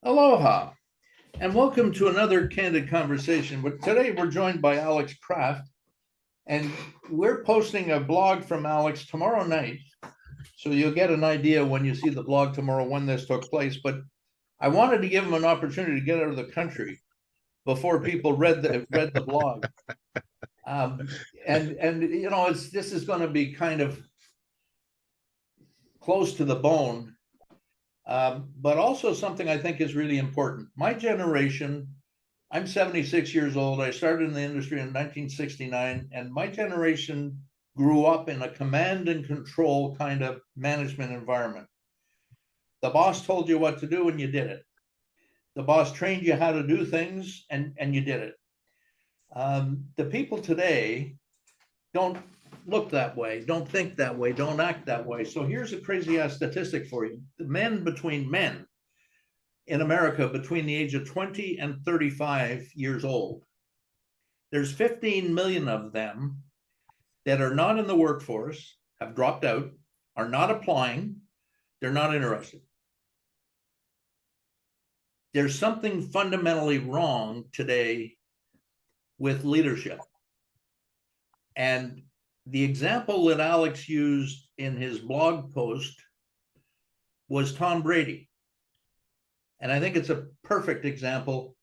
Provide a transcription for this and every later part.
Aloha, and welcome to another Candid Conversation. But today we're joined by Alex Kraft, and we're posting a blog from Alex tomorrow night. So you'll get an idea when you see the blog tomorrow when this took place. But I wanted to give him an opportunity to get out of the country before people read the blog. And you know, this is going to be kind of close to the bone. But also something I think is really important. My generation, I'm 76 years old. I started in the industry in 1969, and my generation grew up in a command and control kind of management environment. The boss told you what to do and you did it. The boss trained you how to do things and you did it. The people today don't look that way, don't think that way, don't act that way. So here's a crazy ass statistic for you. The men in America between the age of 20 and 35 years old, there's 15 million of them that are not in the workforce, have dropped out, are not applying, they're not interested. There's something fundamentally wrong today with leadership. And the example that Alex used in his blog post was Tom Brady. And I think it's a perfect example.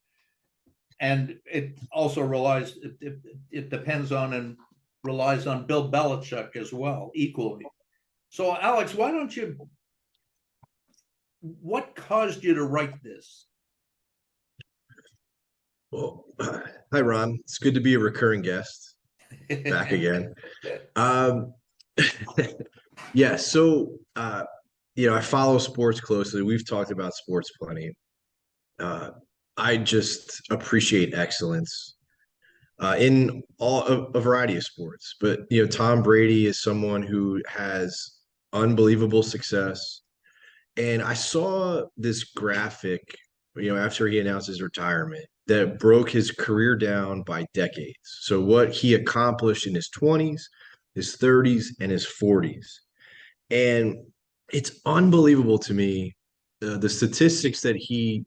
And it also it depends on and relies on Bill Belichick as well, equally. So Alex, what caused you to write this? Well, hi, Ron. It's good to be a recurring guest. Back again. Yeah, so I follow sports closely. We've talked about sports plenty. I just appreciate excellence in a variety of sports. But Tom Brady is someone who has unbelievable success. And I saw this graphic, after he announced his retirement, that broke his career down by decades. So what he accomplished in his 20s, his 30s, and his 40s. And it's unbelievable to me, the statistics that he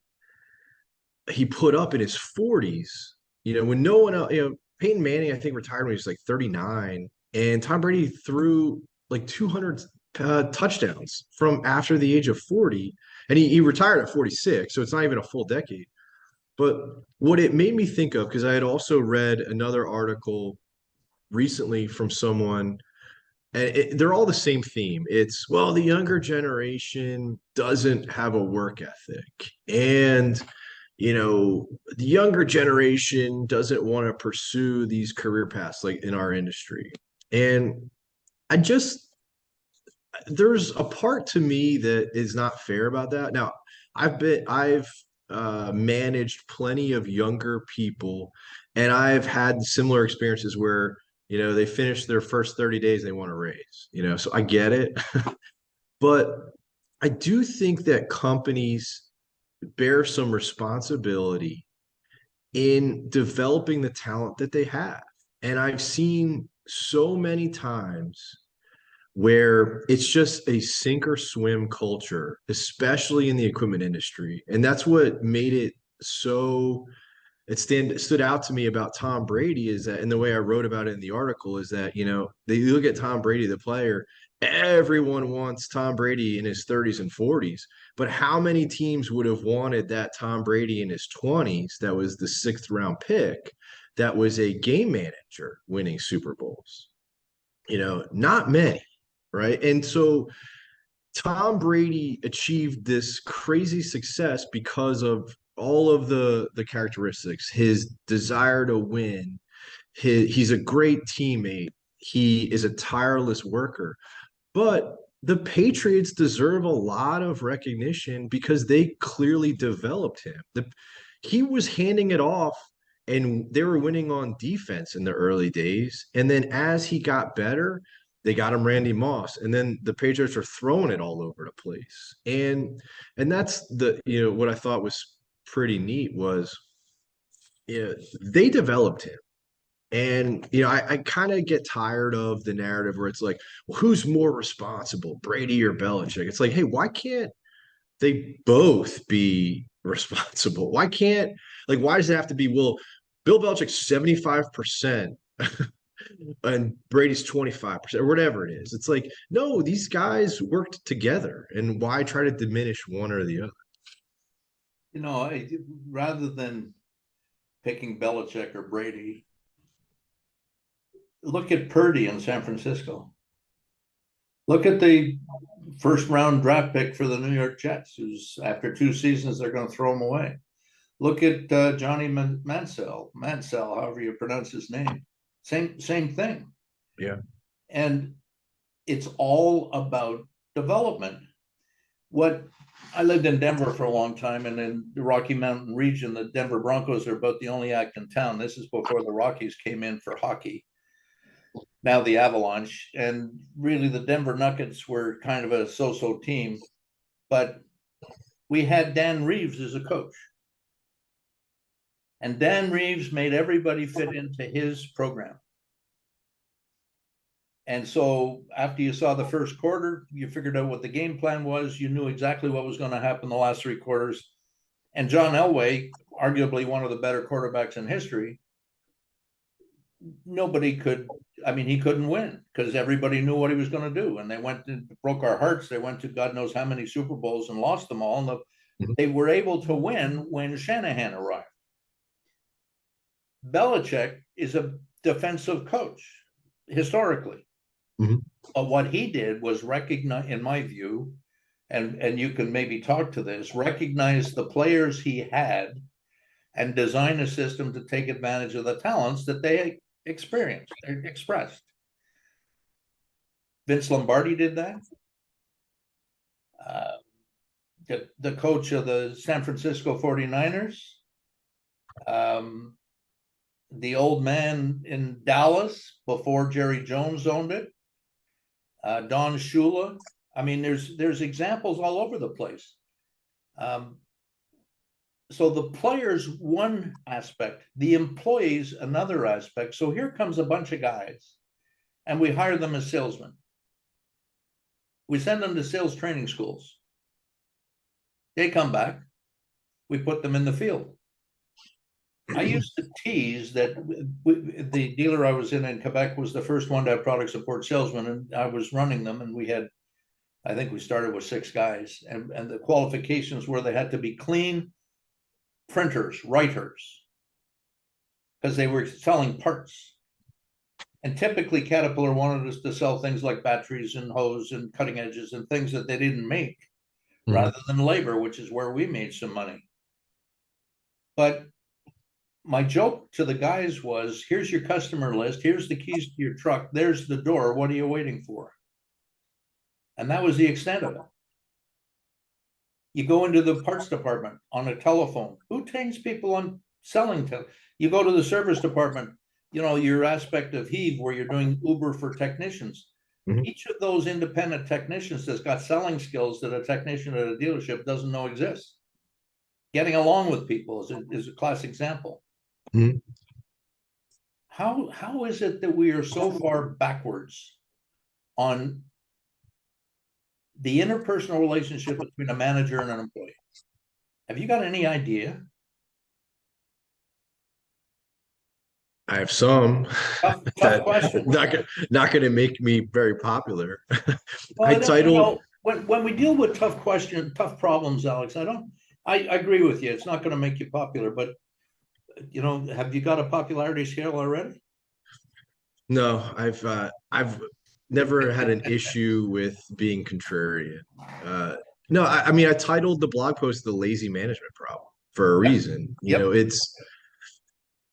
put up in his 40s, when no one else, Peyton Manning, I think, retired when he was like 39, and Tom Brady threw like 200 touchdowns from after the age of 40, and he retired at 46, so it's not even a full decade. But what it made me think of, because I had also read another article recently from someone, and they're all the same theme. It's, well, the younger generation doesn't have a work ethic, and the younger generation doesn't want to pursue these career paths like in our industry. And I just, there's a part to me that is not fair about that. Now, I've managed plenty of younger people, and I've had similar experiences where, they finish their first 30 days, they want to raise, so I get it. But I do think that companies bear some responsibility in developing the talent that they have. And I've seen so many times where it's just a sink or swim culture, especially in the equipment industry. And that's what made it so stood out to me about Tom Brady, is that, and the way I wrote about it in the article, is that, they look at Tom Brady, the player, everyone wants Tom Brady in his 30s and 40s. But how many teams would have wanted that Tom Brady in his 20s, that was the sixth round pick, that was a game manager winning Super Bowls? Not many, right? And so Tom Brady achieved this crazy success because of all of the characteristics, his desire to win. He's a great teammate. He is a tireless worker. But the Patriots deserve a lot of recognition because they clearly developed him. He was handing it off, and they were winning on defense in the early days. And then as he got better, they got him Randy Moss, and then the Patriots are throwing it all over the place. And that's what I thought was pretty neat was, they developed him. And I kind of get tired of the narrative where it's like, well, who's more responsible, Brady or Belichick? It's like, hey, why can't they both be responsible? Why can't, like, why does it have to be, well, Bill Belichick's 75% and Brady's 25% or whatever it is? It's like, no, these guys worked together. And why try to diminish one or the other? Rather than picking Belichick or Brady, look at Purdy in San Francisco. Look at the first round draft pick for the New York Jets, who's after 2 seasons, they're going to throw him away. Look at Johnny Mansell, however you pronounce his name. Same thing. Yeah. And it's all about development. What I lived in Denver for a long time, and in the Rocky Mountain region, the Denver Broncos are about the only act in town. This is before the Rockies came in for hockey. Now the Avalanche, and really the Denver Nuggets were kind of a so-so team, but we had Dan Reeves as a coach. And Dan Reeves made everybody fit into his program. And so after you saw the first quarter, you figured out what the game plan was. You knew exactly what was going to happen the last 3 quarters. And John Elway, arguably one of the better quarterbacks in history, nobody could, he couldn't win because everybody knew what he was going to do. And they went and broke our hearts. They went to God knows how many Super Bowls and lost them all. And they were able to win when Shanahan arrived. Belichick is a defensive coach historically. Mm-hmm. But what he did was recognize, in my view, and you can maybe talk to this, recognize the players he had and design a system to take advantage of the talents that they expressed. Vince Lombardi did that. The coach of the San Francisco 49ers, the old man in Dallas before Jerry Jones owned it, Don Shula. There's examples all over the place. So the players, one aspect, the employees, another aspect. So here comes a bunch of guys, and we hire them as salesmen. We send them to sales training schools. They come back. We put them in the field. I used to tease that the dealer I was in Quebec was the first one to have product support salesmen, and I was running them, and I think we started with 6 guys, and the qualifications were they had to be clean printers, writers, because they were selling parts. And typically Caterpillar wanted us to sell things like batteries and hose and cutting edges and things that they didn't make, rather than labor, which is where we made some money. But my joke to the guys was, here's your customer list, here's the keys to your truck, there's the door, what are you waiting for? And that was the extent of it. You go into the parts department on a telephone. Who trains people on selling? You go to the service department, your aspect of Heave, where you're doing Uber for technicians. Each of those independent technicians has got selling skills that a technician at a dealership doesn't know exist. Getting along with people is a classic example. How is it that we are so far backwards on the interpersonal relationship between a manager and an employee? Have you got any idea? I have some. Tough question. Not going to make me very popular. Well, when we deal with tough problems, Alex, I agree with you. It's not going to make you popular, but have you got a popularity scale already? No, I've never had an issue with being contrarian. No, I titled the blog post "The Lazy Management Problem" for a reason. It's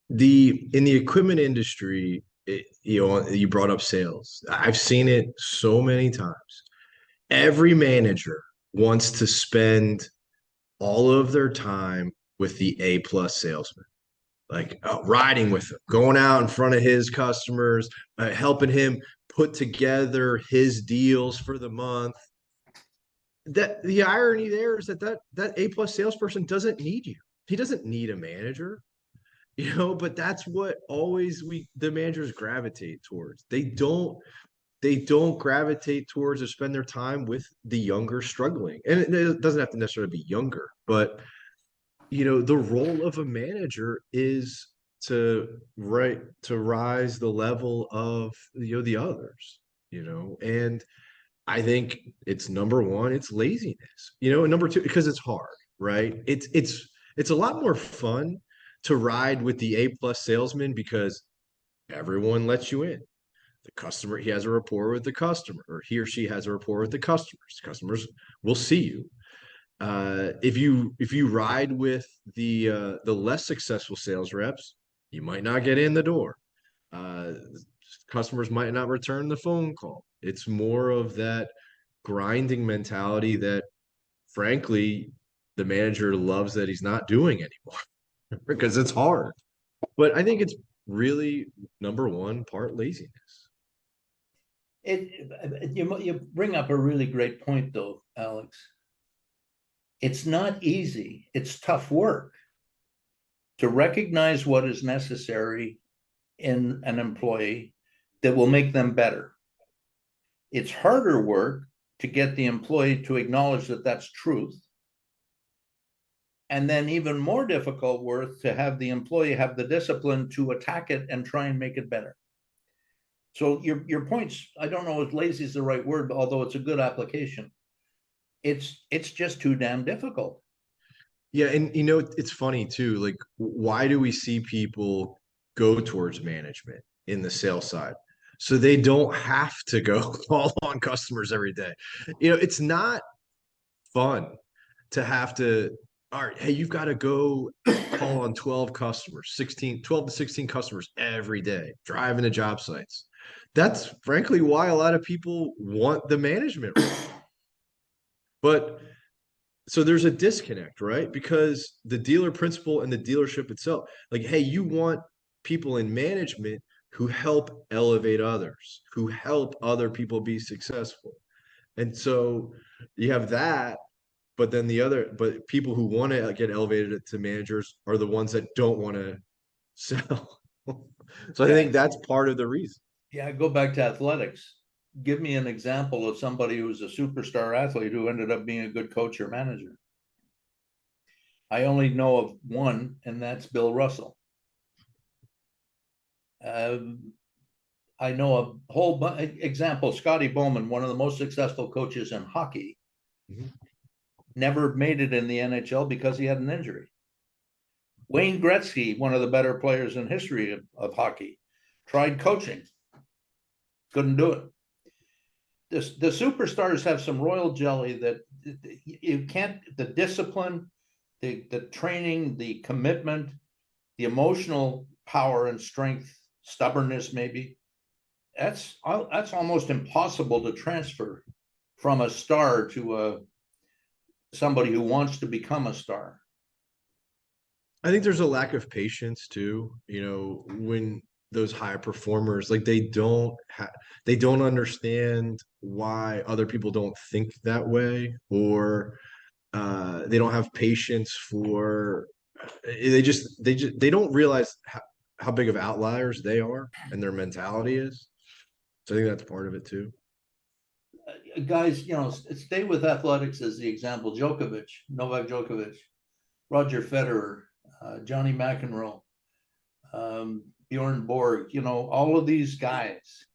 in the equipment industry. You brought up sales. I've seen it so many times. Every manager wants to spend all of their time with the A+ salesman, like riding with him, going out in front of his customers, helping him put together his deals for the month. That the irony there is that A+ salesperson doesn't need you. He doesn't need a manager, but that's what always the managers gravitate towards. They don't gravitate towards or spend their time with the younger struggling. And it doesn't have to necessarily be younger, but the role of a manager is to rise the level of the others, and I think it's number one, it's laziness, and number two, because it's hard, right? It's a lot more fun to ride with the A+ salesman because everyone lets you in. The customer, he has a rapport with the customer, or he or she has a rapport with the customers. Customers will see you. If you ride with the less successful sales reps, you might not get in the door. Uh, Customers might not return the phone call. It's more of that grinding mentality that, frankly, the manager loves that he's not doing anymore because it's hard. But I think it's really number one part laziness. You bring up a really great point, though, Alex. It's not easy. It's tough work to recognize what is necessary in an employee that will make them better. It's harder work to get the employee to acknowledge that that's truth. And then even more difficult work to have the employee have the discipline to attack it and try and make it better. So your points, I don't know if lazy is the right word, although it's a good application. It's just too damn difficult. Yeah, and it's funny too. Like, why do we see people go towards management in the sales side? So they don't have to go call on customers every day. It's not fun to have to, all right, hey, you've got to go call on 12 customers, 12 to 16 customers every day, driving to job sites. That's frankly why a lot of people want the management role. But so there's a disconnect, right? Because the dealer principal and the dealership itself, like, hey, you want people in management who help elevate others, who help other people be successful. And so you have that, but then but people who want to get elevated to managers are the ones that don't want to sell. So I Yeah, think that's part of the reason. yeah. Go back to athletics. Give me an example of somebody who was a superstar athlete who ended up being a good coach or manager. I only know of one, and that's Bill Russell. I know a whole example. Scotty Bowman, one of the most successful coaches in hockey, Mhm. never made it in the NHL because he had an injury. Wayne Gretzky, one of the better players in history of hockey, tried coaching, couldn't do it. The superstars have some royal jelly that you can't, the discipline, the training, the commitment, the emotional power and strength, stubbornness, maybe. That's almost impossible to transfer from a star to somebody who wants to become a star. I think there's a lack of patience too, when those high performers, like, they don't understand why other people don't think that way, or they don't have patience for they don't realize how big of outliers they are and their mentality is. So I think that's part of it too. Guys, stay with athletics as the example. Novak Djokovic, Roger Federer, Johnny McEnroe, Bjorn Borg, all of these guys,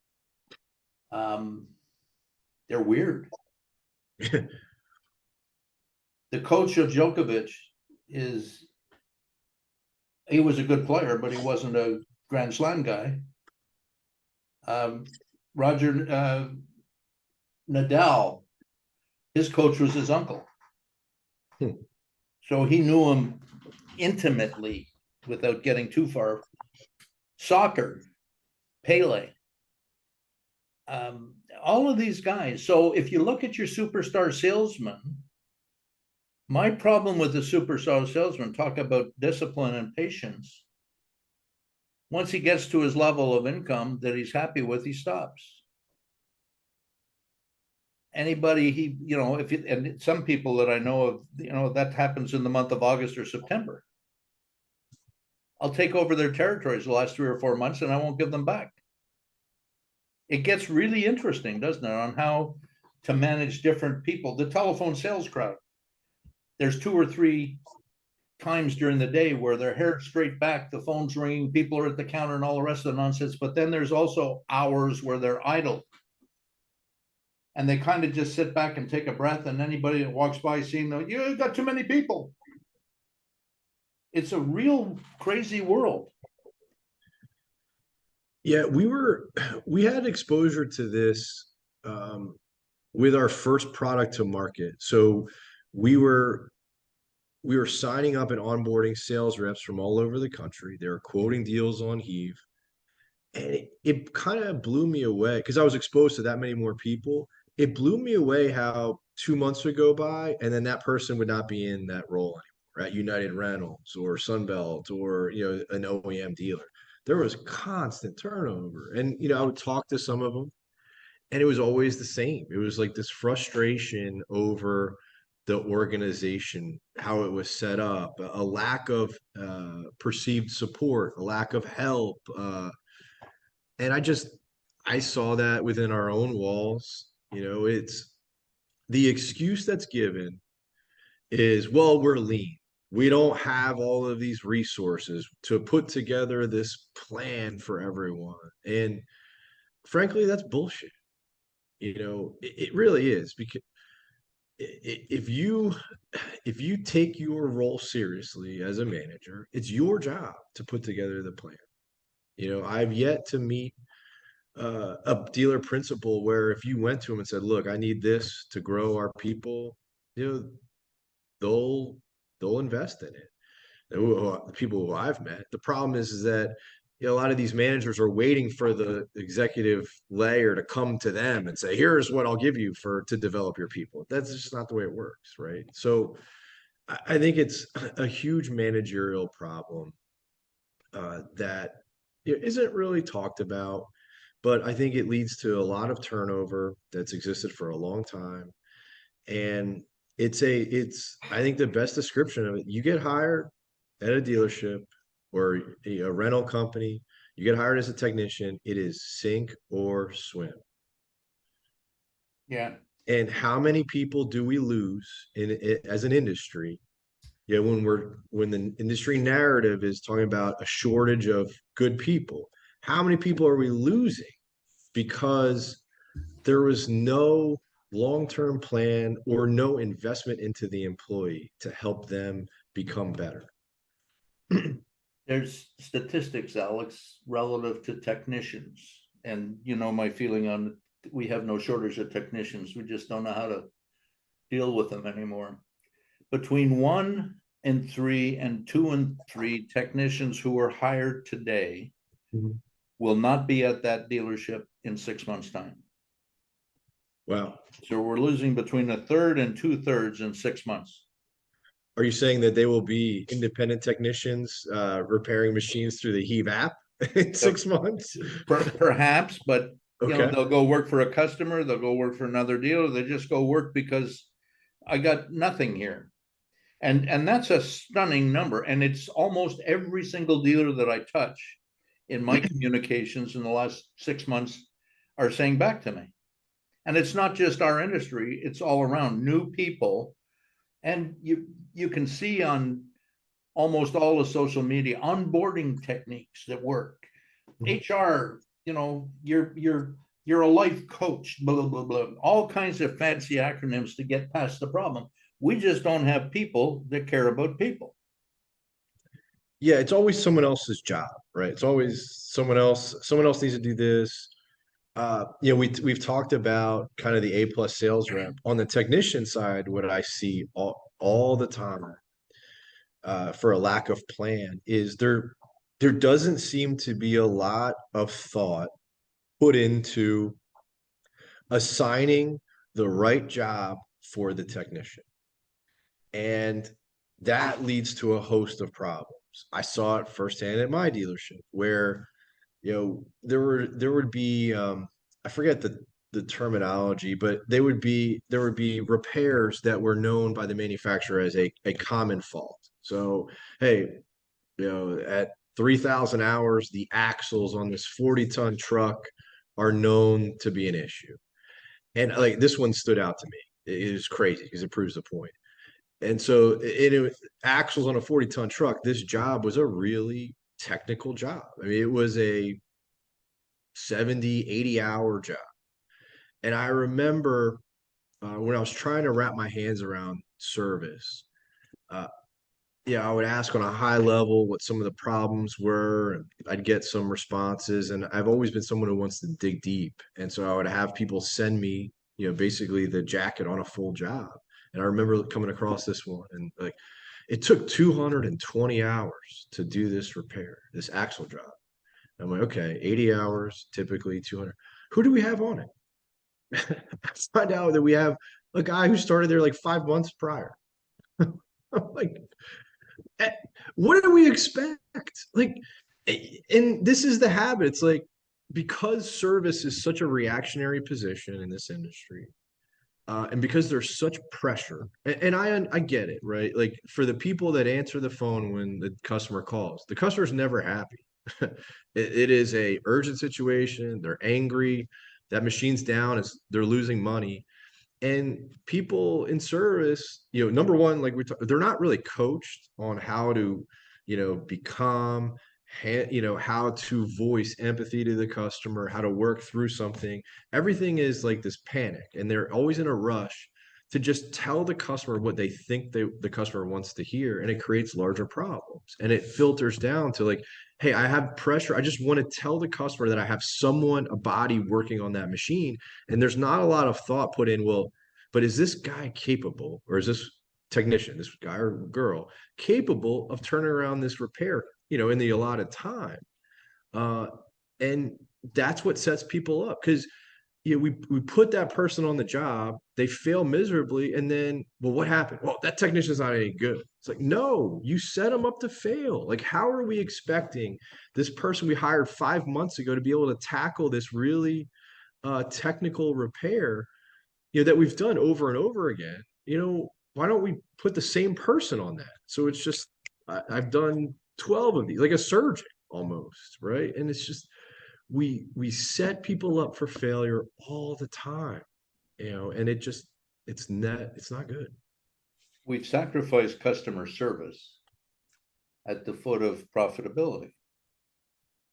they're weird. The coach of Djokovic he was a good player, but he wasn't a Grand Slam guy. Roger Nadal, his coach was his uncle. So he knew him intimately without getting too far. Soccer, Pele, all of these guys. So if you look at your superstar salesman, my problem with the superstar salesman, talk about discipline and patience. Once he gets to his level of income that he's happy with, he stops. Anybody and some people that I know of, that happens in the month of August or September. I'll take over their territories the last 3 or 4 months and I won't give them back. It gets really interesting, doesn't it, on how to manage different people. The telephone sales crowd. There's 2 or 3 times during the day where their hair straight back, the phone's ringing, people are at the counter and all the rest of the nonsense. But then there's also hours where they're idle. And they kind of just sit back and take a breath, and anybody that walks by seeing them, you got too many people. It's a real crazy world. Yeah, we had exposure to this with our first product to market. So we were we were signing up and onboarding sales reps from all over the country. They were quoting deals on Heave. And it kind of blew me away because I was exposed to that many more people. It blew me away how 2 months would go by and then that person would not be in that role anymore at United Rentals or Sunbelt or an OEM dealer. There was constant turnover. And I would talk to some of them and it was always the same. It was like this frustration over the organization, how it was set up, a lack of perceived support, a lack of help. And I saw that within our own walls. It's the excuse that's given is, well, we're lean. We don't have all of these resources to put together this plan for everyone. And frankly, that's bullshit. It really is because if you take your role seriously as a manager, it's your job to put together the plan. I've yet to meet a dealer principal where if you went to him and said, "Look, I need this to grow our people," you know, they'll invest in it. The people who I've met, the problem is that a lot of these managers are waiting for the executive layer to come to them and say, "Here's what I'll give you to develop your people." That's just not the way it works, right? So I think it's a huge managerial problem that isn't really talked about, but I think it leads to a lot of turnover that's existed for a long time. And it's I think the best description of it, you get hired at a dealership or a rental company, you get hired as a technician, it is sink or swim. Yeah. And how many people do we lose in it as an industry? When the industry narrative is talking about a shortage of good people, how many people are we losing because there was no long-term plan or no investment into the employee to help them become better? There's statistics, Alex, relative to technicians. And my feeling on, we have no shortage of technicians. We just don't know how to deal with them anymore. Between 1 and 3 and 2 and 3 technicians who are hired today will not be at that dealership in 6 months' time. Wow. So we're losing between a third and 2/3 in 6 months. Are you saying that they will be independent technicians repairing machines through the Heave app in 6 months? Perhaps, but Okay. they'll go work for a customer, they'll go work for another dealer, they just go work because I got nothing here. And that's a stunning number. And it's almost every single dealer that I touch in my communications in the last 6 months are saying back to me. And it's not just our industry, it's all around new people. And you can see on almost all of social media onboarding techniques that work. HR, you're a life coach, blah, blah, blah, all kinds of fancy acronyms to get past the problem. We just don't have people that care about people. Yeah, it's always someone else's job, right? It's always someone else. Someone else needs to do this. We've talked about kind of the A+ sales rep. On the technician side, what I see all the time for a lack of plan is there doesn't seem to be a lot of thought put into assigning the right job for the technician. And that leads to a host of problems. I saw it firsthand at my dealership where, there would be I forget the terminology, but there would be repairs that were known by the manufacturer as a common fault. So, hey, at 3,000 hours, the axles on this 40-ton truck are known to be an issue. And like this one stood out to me. It was crazy because it proves the point. And so axles on a 40-ton truck, this job was a really technical job. I mean, it was a 70, 80-hour job. And I remember when I was trying to wrap my hands around service, uh, yeah, I would ask on a high level what some of the problems were, and I'd get some responses. And I've always been someone who wants to dig deep. And so I would have people send me, basically the jacket on a full job. And I remember coming across this one and like it took 220 hours to do this repair, this axle job. I'm like, okay, 80 hours, typically 200. Who do we have on it? I find out that we have a guy who started there like 5 months prior. I'm like, eh, what do we expect? Like, and this is the habit. It's like because service is such a reactionary position in this industry, and because there's such pressure, and I get it, right? Like for the people that answer the phone when the customer calls, the customer's never happy. It is a urgent situation. They're angry. That machine's down. They're losing money. And people in service, number one, like they're not really coached on how to, be calm, how to voice empathy to the customer, how to work through something. Everything is like this panic, and they're always in a rush to just tell the customer what they think the customer wants to hear, and it creates larger problems. And it filters down to like, hey, I have pressure. I just want to tell the customer that I have someone, a body working on that machine. And there's not a lot of thought put in, well, but is this guy capable, or is this technician, this guy or girl, capable of turning around this repair, in the allotted time? Uh, and that's what sets people up because we put that person on the job, they fail miserably, and then, well, what happened? Well, that technician's not any good. It's like, no, you set them up to fail. Like, how are we expecting this person we hired 5 months ago to be able to tackle this really technical repair, that we've done over and over again? Why don't we put the same person on that? So it's just, I've done 12 of these, like a surgeon almost, right? And it's just, we set people up for failure all the time, and it's not good. We've sacrificed customer service at the foot of profitability.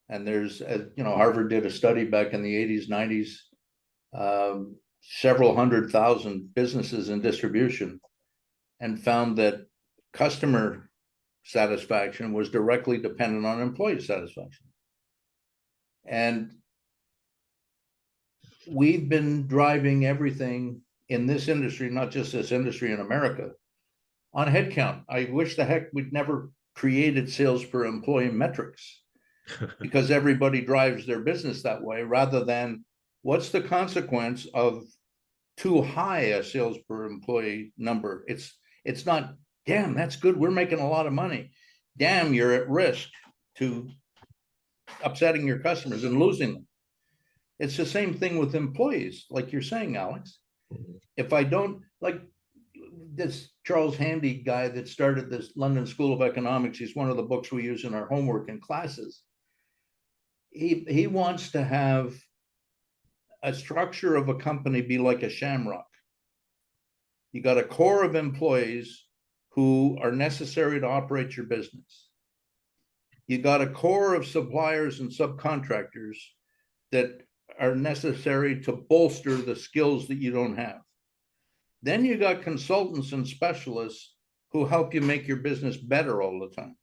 And there's, Harvard did a study back in the 80s, 90s, several 100,000 businesses in distribution, and found that customer satisfaction was directly dependent on employee satisfaction. And we've been driving everything in this industry, not just this industry in America, on headcount. I wish the heck we'd never created sales per employee metrics because everybody drives their business that way rather than what's the consequence of too high a sales per employee number. It's not, damn, that's good, we're making a lot of money. Damn, you're at risk to upsetting your customers and losing them. It's the same thing with employees, like you're saying, Alex. If I don't, like this Charles Handy guy that started this London School of Economics, he's one of the books we use in our homework and classes. He wants to have a structure of a company be like a shamrock. You got a core of employees who are necessary to operate your business. You got a core of suppliers and subcontractors that are necessary to bolster the skills that you don't have. Then you got consultants and specialists who help you make your business better all the time.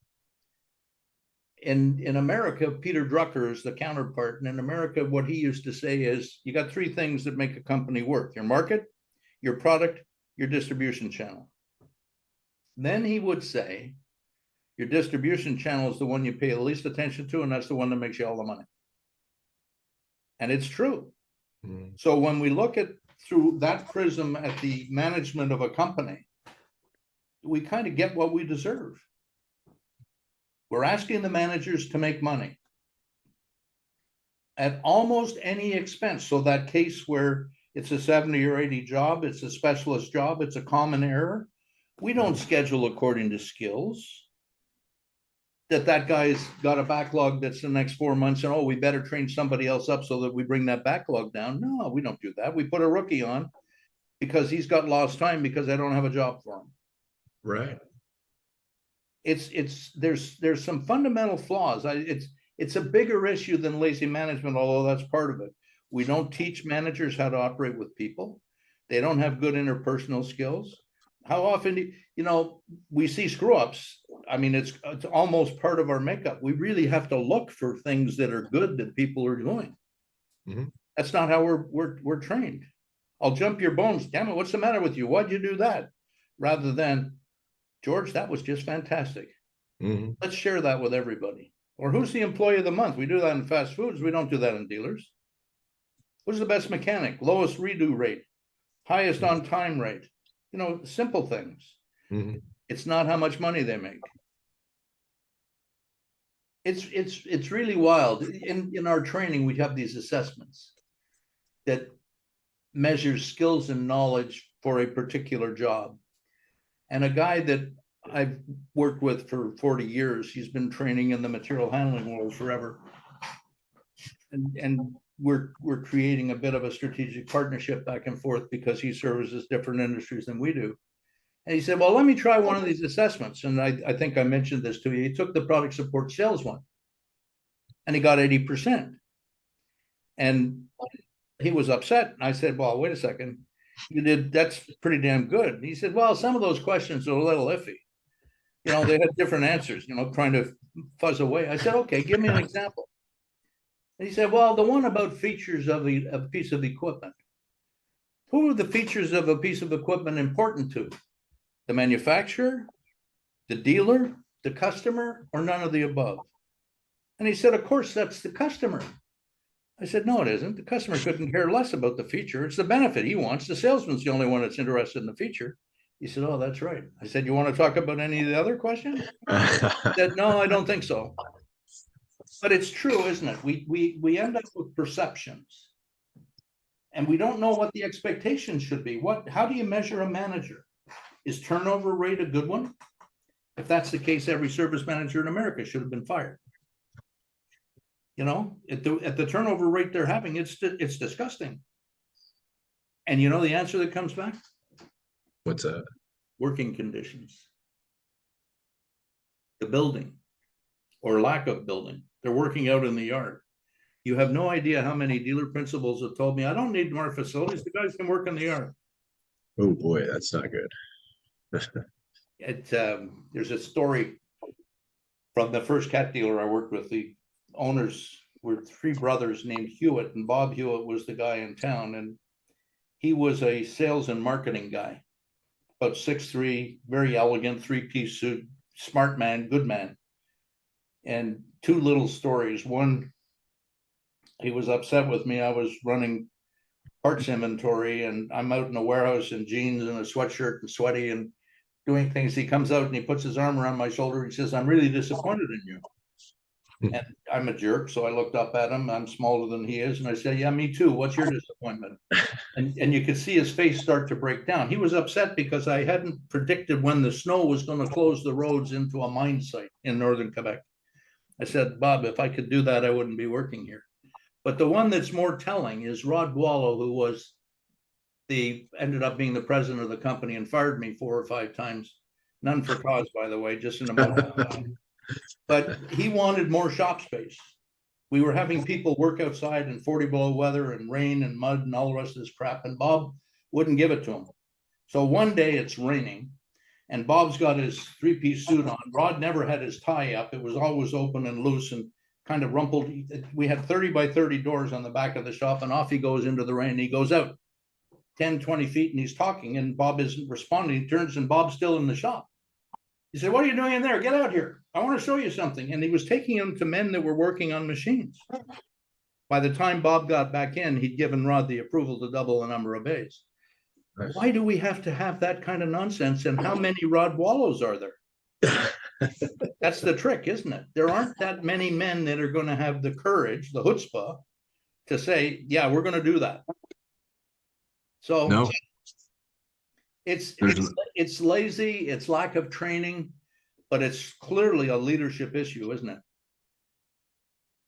In America, Peter Drucker is the counterpart. And in America, what he used to say is, you got three things that make a company work: your market, your product, your distribution channel. Then he would say, your distribution channel is the one you pay the least attention to, and that's the one that makes you all the money. And it's true. So when we look at through that prism at the management of a company, we kind of get what we deserve. We're asking the managers to make money at almost any expense. So that case where it's a 70 or 80 job, it's a specialist job, it's a common error, we don't schedule according to skills. That guy's got a backlog that's the next 4 months, and we better train somebody else up so that we bring that backlog down. No, we don't do that. We put a rookie on because he's got lost time because I don't have a job for him. Right. There's some fundamental flaws. It's a bigger issue than lazy management, although that's part of it. We don't teach managers how to operate with people. They don't have good interpersonal skills. How often we see screw ups? I mean, it's almost part of our makeup. We really have to look for things that are good that people are doing. Mm-hmm. That's not how we're trained. I'll jump your bones. Damn it, what's the matter with you? Why'd you do that? Rather than, George, that was just fantastic. Mm-hmm. Let's share that with everybody. Or who's the employee of the month? We do that in fast foods. We don't do that in dealers. Who's the best mechanic? Lowest redo rate, highest on time rate. Simple things. Mm-hmm. It's not how much money they make. It's really wild. In our training, we have these assessments that measures skills and knowledge for a particular job. And a guy that I've worked with for 40 years, he's been training in the material handling world forever. And we're creating a bit of a strategic partnership back and forth because he services different industries than we do. And he said, well, let me try one of these assessments. And I think I mentioned this to you. He took the product support sales one and he got 80%. And he was upset. And I said, well, wait a second. That's pretty damn good. And he said, well, some of those questions are a little iffy. They had different answers, trying to fuzz away. I said, okay, give me an example. And he said, well, the one about features of a piece of equipment. Who are the features of a piece of equipment important to? The manufacturer, the dealer, the customer, or none of the above? And he said, of course, that's the customer. I said, no, it isn't. The customer couldn't care less about the feature. It's the benefit he wants. The salesman's the only one that's interested in the feature. He said, oh, that's right. I said, you want to talk about any of the other questions? He said, no, I don't think so. But it's true, isn't it? We end up with perceptions. And we don't know what the expectations should be. How do you measure a manager? Is turnover rate a good one? If that's the case, every service manager in America should have been fired. At the turnover rate they're having, it's disgusting. And the answer that comes back? What's that? Working conditions. The building or lack of building. They're working out in the yard. You have no idea how many dealer principals have told me, I don't need more facilities. The guys can work in the yard. Oh boy, that's not good. There's a story from the first cat dealer I worked with. The owners were three brothers named Hewitt, and Bob Hewitt was the guy in town. And he was a sales and marketing guy, about 6'3", very elegant, three-piece suit, smart man, good man. And two little stories. One, he was upset with me. I was running parts inventory and I'm out in a warehouse in jeans and a sweatshirt and sweaty and doing things. He comes out and he puts his arm around my shoulder. He says, I'm really disappointed in you. And I'm a jerk. So I looked up at him. I'm smaller than he is. And I said, yeah, me too. What's your disappointment? And you could see his face start to break down. He was upset because I hadn't predicted when the snow was going to close the roads into a mine site in northern Quebec. I said, Bob, if I could do that, I wouldn't be working here. But the one that's more telling is Rod Gualo, who ended up being the president of the company and fired me 4 or 5 times. None for cause, by the way, just an emotion. But he wanted more shop space. We were having people work outside in 40 below weather and rain and mud and all the rest of this crap, and Bob wouldn't give it to him. So one day it's raining and Bob's got his 3-piece suit on. Rod never had his tie up. It was always open and loose and kind of rumpled. We had 30 by 30 doors on the back of the shop, and off he goes into the rain. He goes out 10, 20 feet and he's talking and Bob isn't responding. He turns and Bob's still in the shop. He said, what are you doing in there? Get out here. I want to show you something. And he was taking him to men that were working on machines. By the time Bob got back in, he'd given Rod the approval to double the number of bays. Nice. Why do we have to have that kind of nonsense? And how many Rod Wallows are there? That's the trick, isn't it? There aren't that many men that are going to have the courage, the chutzpah, to say, yeah, we're going to do that. So no. It's lazy, it's lack of training, but it's clearly a leadership issue, isn't it?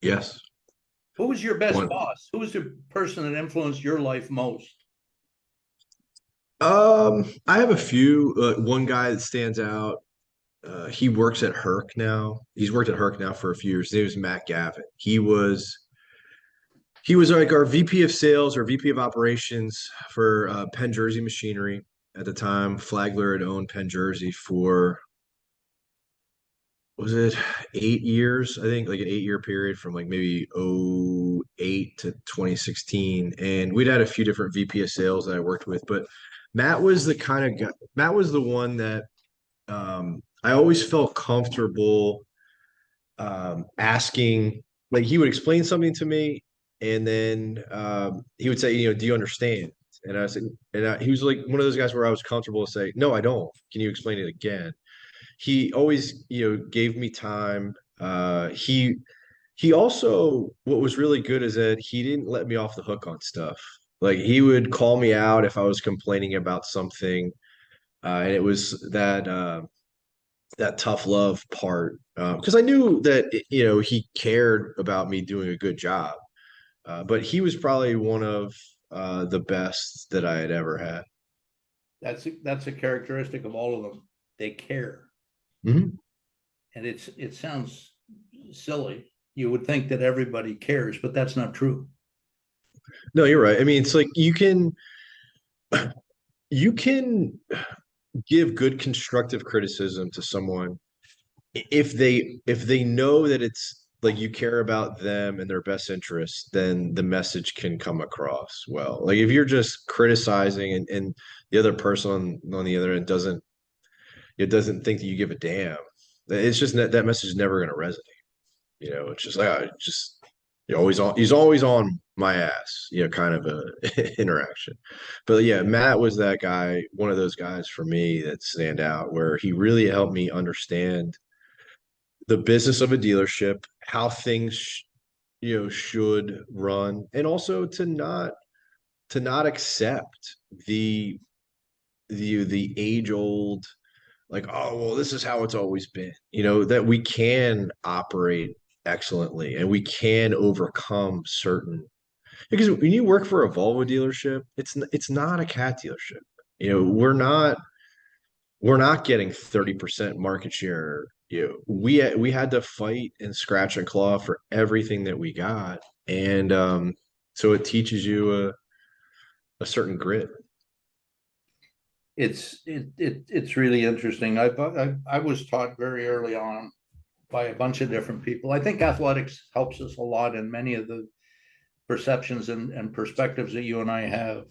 Yes. Who was your best boss? Who was the person that influenced your life most? I have a few. One guy that stands out. He works at Herc now. He's worked at Herc now for a few years. His name was Matt Gavin. He was like our VP of sales or VP of operations for Penn Jersey Machinery at the time. Flagler had owned Penn Jersey for, was it 8 years? I think like an 8 year period from like maybe '08 to 2016. And we'd had a few different VP of sales that I worked with, but Matt was the kind of guy, Matt was the one that I always felt comfortable asking. Like he would explain something to me, and then he would say, "Do you understand?" And I said, he was like one of those guys where I was comfortable to say, "No, I don't. Can you explain it again?" He always, gave me time. He also, what was really good is that he didn't let me off the hook on stuff. Like he would call me out if I was complaining about something, and it was that tough love part because I knew that he cared about me doing a good job. But he was probably one of the best that I had ever had. That's a characteristic of all of them. They care. Mhm. And it sounds silly. You would think that everybody cares, but that's not true. No, you're right. I mean, it's like you can give good constructive criticism to someone if they know that it's like you care about them and their best interests, then the message can come across well. Like if you're just criticizing and the other person on the other end doesn't think that you give a damn, it's just that message is never going to resonate. It's just like just he's always on my ass, kind of a interaction. But yeah, Matt was that guy, one of those guys for me that stand out where he really helped me understand the business of a dealership, how things should run, and also to not accept the age old, like, oh well, this is how it's always been. That we can operate excellently and we can overcome certain, because when you work for a Volvo dealership, it's not a cat dealership. We're not getting 30% market share. We had to fight and scratch and claw for everything that we got. And so it teaches you a certain grit. It's really interesting. I was taught very early on by a bunch of different people. I think athletics helps us a lot in many of the perceptions and perspectives that you and I have,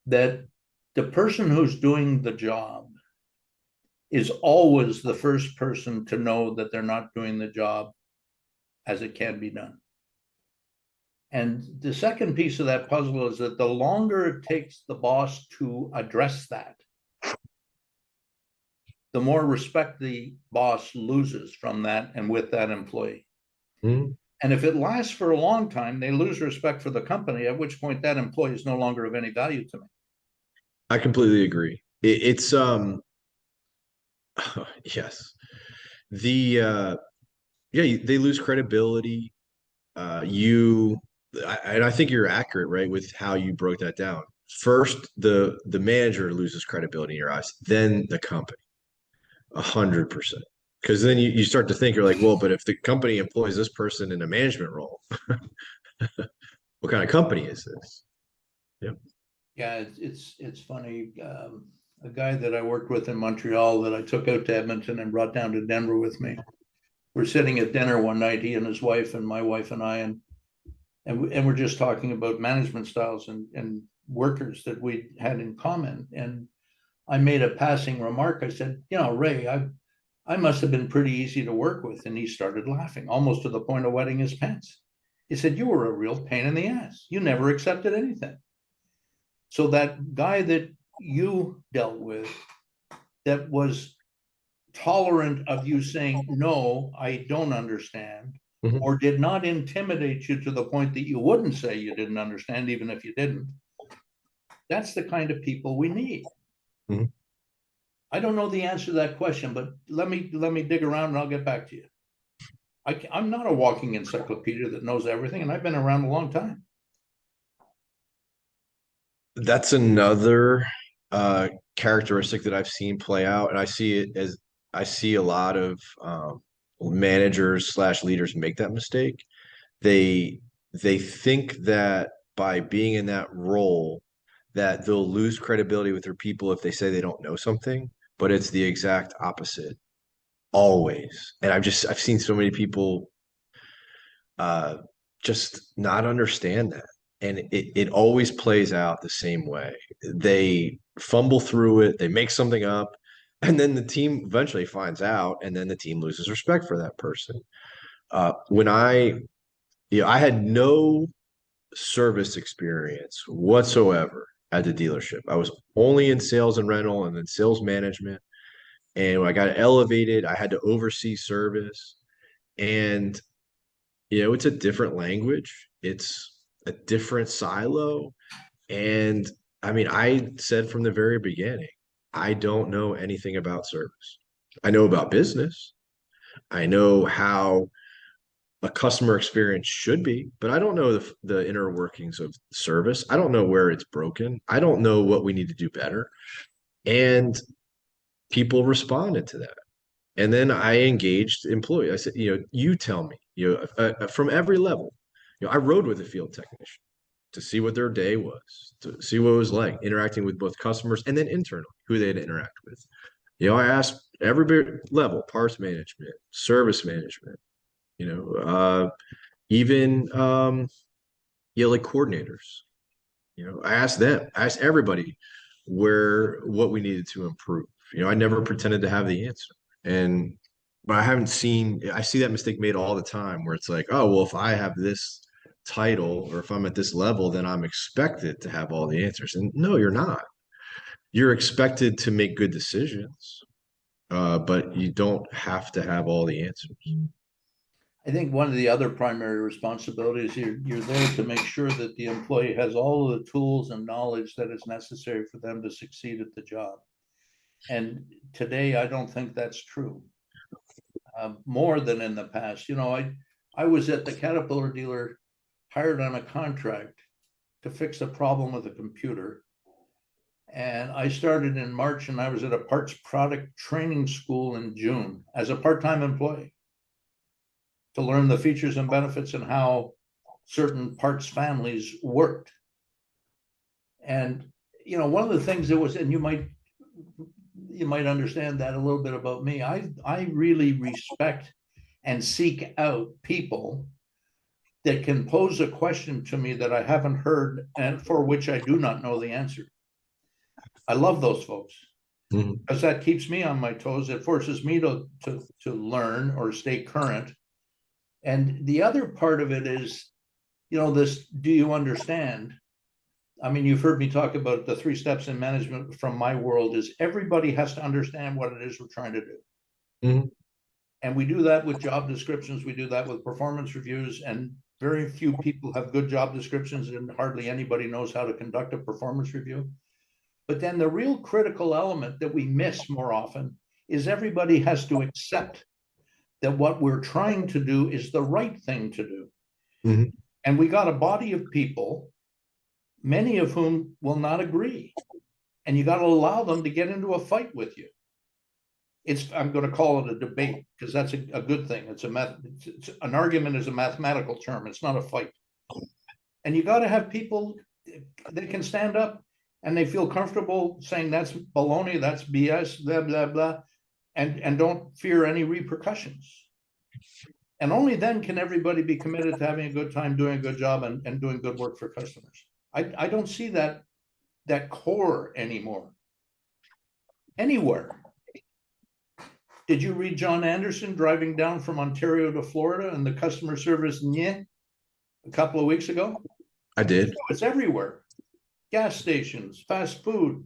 that the person who's doing the job is always the first person to know that they're not doing the job as it can be done. And the second piece of that puzzle is that the longer it takes the boss to address that, the more respect the boss loses from that and with that employee. Mhm. And if it lasts for a long time, they lose respect for the company, at which point that employee is no longer of any value to me. I completely agree. It's yes. The yeah, they lose credibility. And I think you're accurate, right, with how you broke that down. First, the manager loses credibility in your eyes, then the company. 100%. Because then you start to think, you're like, well, but if the company employs this person in a management role, what kind of company is this? Yeah. Yeah, it's funny. A guy that I worked with in Montreal that I took out to Edmonton and brought down to Denver with me. We're sitting at dinner one night, he and his wife and my wife and I, and we're just talking about management styles and workers that we had in common. And I made a passing remark. I said, Ray, I must have been pretty easy to work with. And he started laughing, almost to the point of wetting his pants. He said, you were a real pain in the ass. You never accepted anything. So that guy that you dealt with that was tolerant of you saying, no, I don't understand, Mhm. or did not intimidate you to the point that you wouldn't say you didn't understand, even if you didn't, that's the kind of people we need. Mhm. I don't know the answer to that question, but let me dig around and I'll get back to you. I'm not a walking encyclopedia that knows everything, and I've been around a long time. That's another. characteristic that I've seen play out, and I see a lot of managers slash leaders make that mistake. They they think that by being in that role, that they'll lose credibility with their people if they say they don't know something, but it's the exact opposite always. And I've seen so many people uh, just not understand that. And it always plays out the same way. They fumble through it, they make something up, and then the team eventually finds out, and then the team loses respect for that person. When I had no service experience whatsoever at the dealership. I was only in sales and rental and then sales management. And when I got elevated, I had to oversee service. And it's a different language. It's a different silo. And I mean, I said from the very beginning, I don't know anything about service. I know about business. I know how a customer experience should be, but I don't know the inner workings of service. I don't know where it's broken. I don't know what we need to do better. And people responded to that. And then I engaged employees. I said, you tell me, from every level. I rode with a field technician to see what their day was, to see what it was like interacting with both customers and then internally, who they'd interact with. I asked every level, parts management, service management, even like coordinators. I asked them, I asked everybody what we needed to improve. I never pretended to have the answer. And but I see that mistake made all the time where it's like, oh, well, if I have this title or if I'm at this level, then I'm expected to have all the answers. And no, you're not. You're expected to make good decisions, but you don't have to have all the answers. I think one of the other primary responsibilities, you're there to make sure that the employee has all of the tools and knowledge that is necessary for them to succeed at the job. And today, I don't think that's true. More than in the past. I was at the Caterpillar dealer, hired on a contract to fix a problem with a computer. And I started in March, and I was at a parts product training school in June as a part-time employee to learn the features and benefits and how certain parts families worked. And one of the things that was, and you might understand that a little bit about me. I really respect and seek out people that can pose a question to me that I haven't heard and for which I do not know the answer. I love those folks because that keeps me on my toes. It forces me to learn or stay current. And the other part of it is, this, do you understand? I mean, you've heard me talk about the 3 steps in management from my world is everybody has to understand what it is we're trying to do. Mm-hmm. And we do that with job descriptions. We do that with performance reviews, and very few people have good job descriptions and hardly anybody knows how to conduct a performance review. But then the real critical element that we miss more often is everybody has to accept that what we're trying to do is the right thing to do. Mm-hmm. And we got a body of people, many of whom will not agree. And you got to allow them to get into a fight with you. I'm going to call it a debate because that's a good thing. An argument is a mathematical term. It's not a fight. And you got to have people that can stand up and they feel comfortable saying that's baloney, that's BS, blah, blah, blah, and don't fear any repercussions. And only then can everybody be committed to having a good time, doing a good job, and doing good work for customers. I don't see that core anymore, anywhere. Did you read John Anderson driving down from Ontario to Florida and the customer service a couple of weeks ago? I did. It's everywhere. Gas stations, fast food,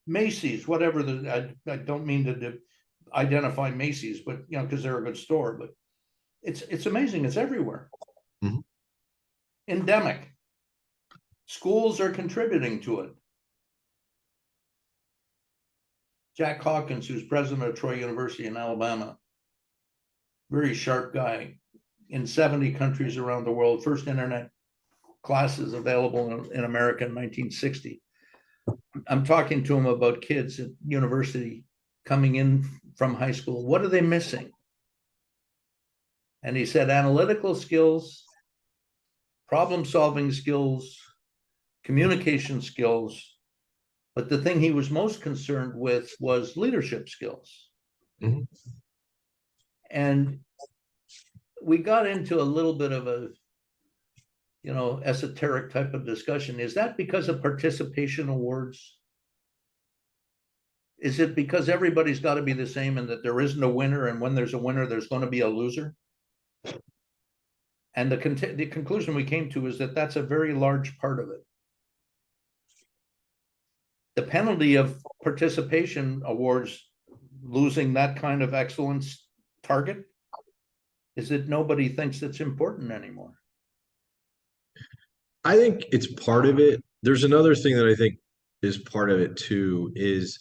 Macy's, whatever. I don't mean to identify Macy's, but because they're a good store, but it's amazing. It's everywhere. Mm-hmm. Endemic. Schools are contributing to it. Jack Hawkins, who's president of Troy University in Alabama, very sharp guy, in 70 countries around the world, first internet classes available in America in 1960. I'm talking to him about kids at university coming in from high school. What are they missing? And he said analytical skills, problem solving skills, communication skills. But the thing he was most concerned with was leadership skills. Mhm. And we got into a little bit of a, esoteric type of discussion. Is that because of participation awards? Is it because everybody's got to be the same and that there isn't a winner, and when there's a winner, there's going to be a loser? And the conclusion we came to is that that's a very large part of it. The penalty of participation awards losing that kind of excellence target is that nobody thinks it's important anymore. I think it's part of it. There's another thing that I think is part of it too, is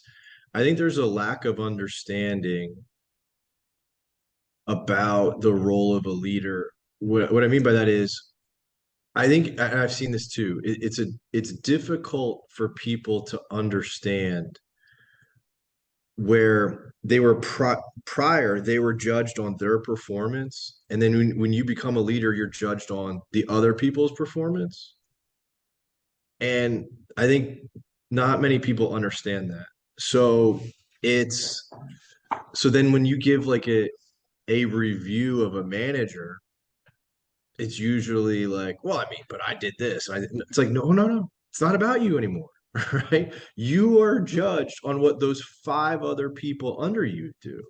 I think there's a lack of understanding about the role of a leader. What I mean by that is, I think, and I've seen this too. It's difficult for people to understand where they were prior, they were judged on their performance, and then when you become a leader, you're judged on the other people's performance. And I think not many people understand that. So it's so then when you give like a review of a manager, it's usually like, well, I mean, but I did this. It's like, no, no, no. It's not about you anymore, right? You are judged on what those five other people under you do.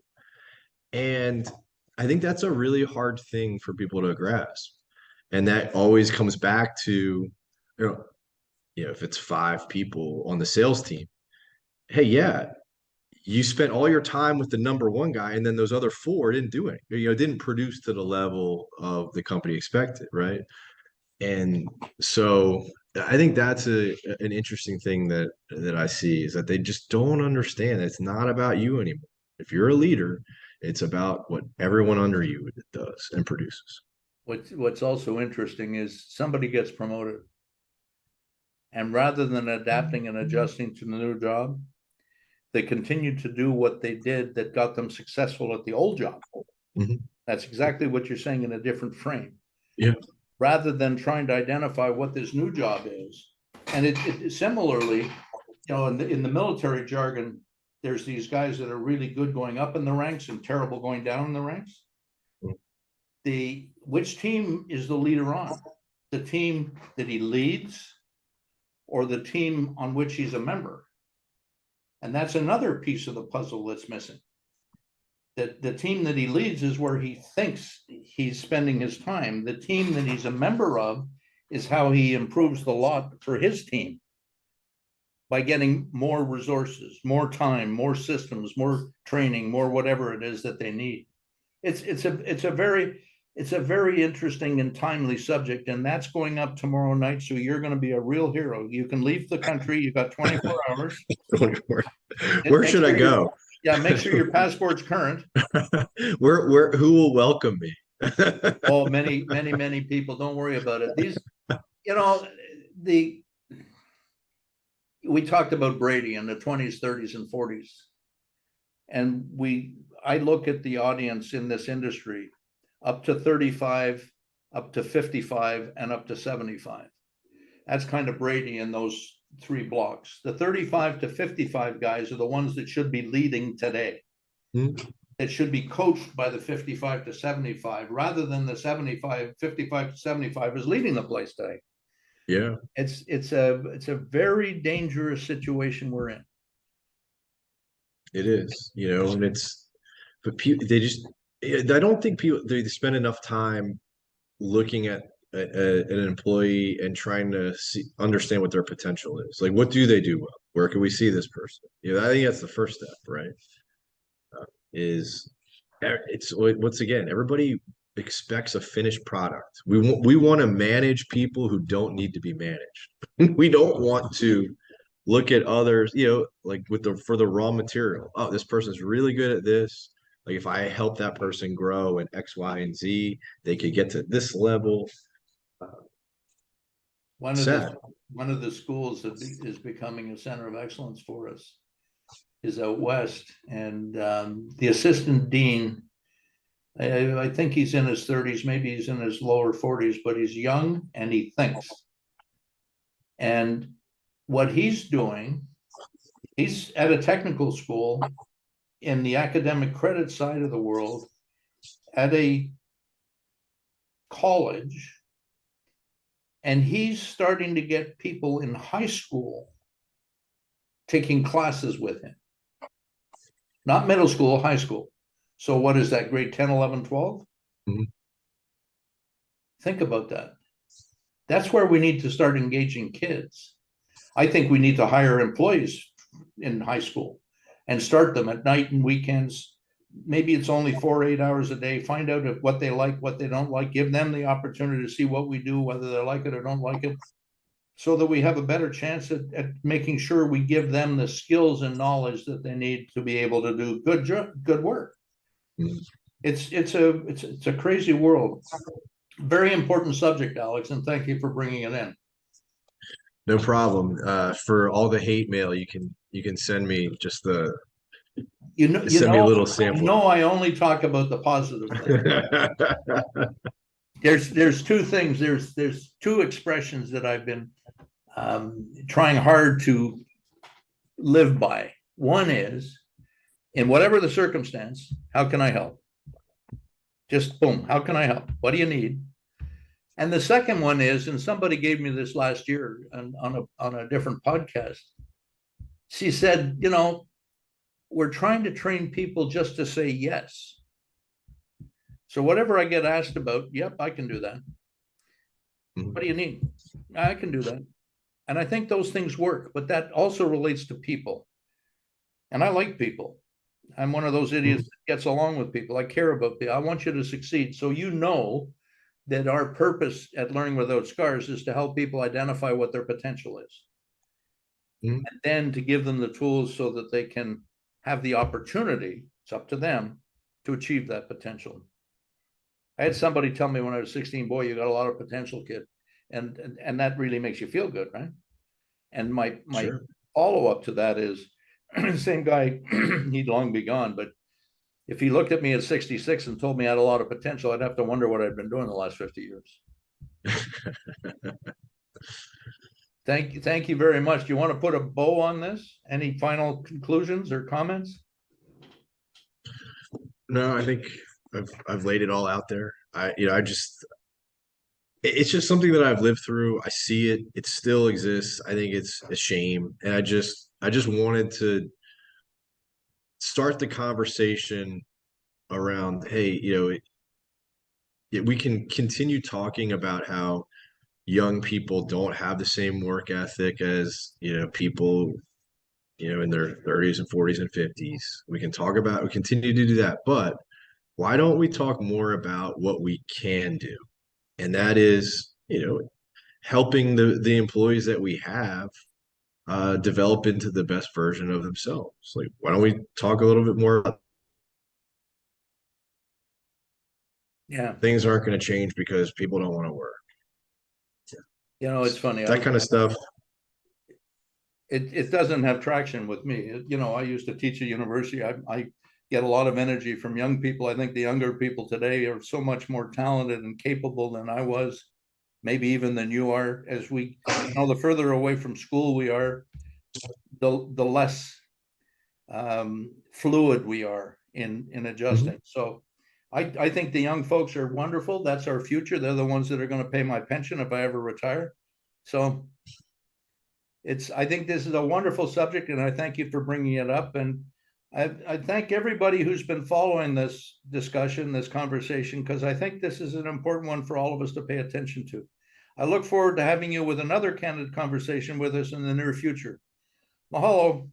And I think that's a really hard thing for people to grasp. And that always comes back to, if it's five people on the sales team, hey, yeah, you spent all your time with the number one guy, and then those other four didn't do anything, didn't produce to the level of the company expected, right? And so I think that's an interesting thing that I see, is that they just don't understand that it's not about you anymore. If you're a leader, it's about what everyone under you does and produces. What's also interesting is somebody gets promoted, and rather than adapting and adjusting to the new job, they continue to do what they did that got them successful at the old job. Mhm. That's exactly what you're saying in a different frame. Yeah. Rather than trying to identify what this new job is. And it similarly, in the military jargon, there's these guys that are really good going up in the ranks and terrible going down in the ranks. Which team is the leader on? The team that he leads, or the team on which he's a member? And that's another piece of the puzzle that's missing. That the team that he leads is where he thinks he's spending his time. The team that he's a member of is how he improves the lot for his team by getting more resources, more time, more systems, more training, more whatever it is that they need. It's a very interesting and timely subject, and that's going up tomorrow night. So you're going to be a real hero. You can leave the country. You've got 24 hours. Where should I go? Yeah, make sure your passport's current. Where who will welcome me? Oh, many people. Don't worry about it. We talked about Brady in the 20s, 30s, and 40s. And I look at the audience in this industry up to 35, up to 55, and up to 75. That's kind of Brady in those three blocks. The 35 to 55 guys are the ones that should be leading today. That should be coached by the 55 to 75, rather than the 55 to 75 is leading the place today. Yeah. It's a very dangerous situation we're in. It is, and but people, I don't think they spend enough time looking at an employee and trying to understand what their potential is. Like, what do they do well? Where can we see this person? I think that's the first step, right? It's once again, everybody expects a finished product. We want to manage people who don't need to be managed. We don't want to look at others, like for the raw material. Oh, this person's really good at this. Like, if I help that person grow in X, Y, and Z, they could get to this level. One of sad. the one of the schools that is becoming a center of excellence for us is out west, and the assistant dean, I think he's in his 30s, maybe he's in his lower 40s, but he's young and he thinks. And what he's doing, he's at a technical school in the academic credit side of the world at a college, and he's starting to get people in high school taking classes with him. Not middle school, high school. So what is that, grade 10, 11, 12? Mhm. Think about that. That's where we need to start engaging kids. I think we need to hire employees in high school and start them at night and weekends. Maybe it's only 4 or 8 hours a day. Find out what they like, what they don't like. Give them the opportunity to see what we do, whether they like it or don't like it, so that we have a better chance at making sure we give them the skills and knowledge that they need to be able to do good work. Mhm. It's a crazy world. Very important subject, Alex, and thank you for bringing it in. No problem. For all the hate mail, you can send me just the send me a little sample. I only talk about the positive things. There's two things. There's two expressions that I've been trying hard to live by. One is, in whatever the circumstance, how can I help? Just boom, how can I help? What do you need? And the second one is, and somebody gave me this last year on a different podcast. She said, we're trying to train people just to say yes. So whatever I get asked about, yep, I can do that. Mhm. What do you need? I can do that. And I think those things work, but that also relates to people. And I like people. I'm one of those idiots that gets along with people. I care about people. I want you to succeed. So that our purpose at Learning Without Scars is to help people identify what their potential is. Mhm. And then to give them the tools so that they can have the opportunity, it's up to them, to achieve that potential. I had somebody tell me when I was 16, boy, you got a lot of potential, kid. And that really makes you feel good, right? And my Sure. follow-up to that is, same guy, he'd long be gone, but if he looked at me at 66 and told me I had a lot of potential, I'd have to wonder what I'd been doing the last 50 years. Thank you very much. Do you want to put a bow on this? Any final conclusions or comments? No, I think I've laid it all out there. It's just something that I've lived through. I see it. It still exists. I think it's a shame. And I just wanted to start the conversation around, hey, we can continue talking about how young people don't have the same work ethic as, people, in their 30s and 40s and 50s. We continue to do that. But why don't we talk more about what we can do? And that is, helping the employees that we have develop into the best version of themselves. Like, why don't we talk a little bit more about Yeah. things aren't going to change because people don't want to work. It's funny. That kind of stuff. It doesn't have traction with me. I used to teach at university. I get a lot of energy from young people. I think the younger people today are so much more talented and capable than I was, maybe even than you are. As the further away from school we are, the less fluid we are in adjusting. Mhm. So I think the young folks are wonderful. That's our future. They're the ones that are going to pay my pension if I ever retire. So I think this is a wonderful subject, and I thank you for bringing it up. And I thank everybody who's been following this discussion, this conversation, because I think this is an important one for all of us to pay attention to. I look forward to having you with another candid conversation with us in the near future. Mahalo.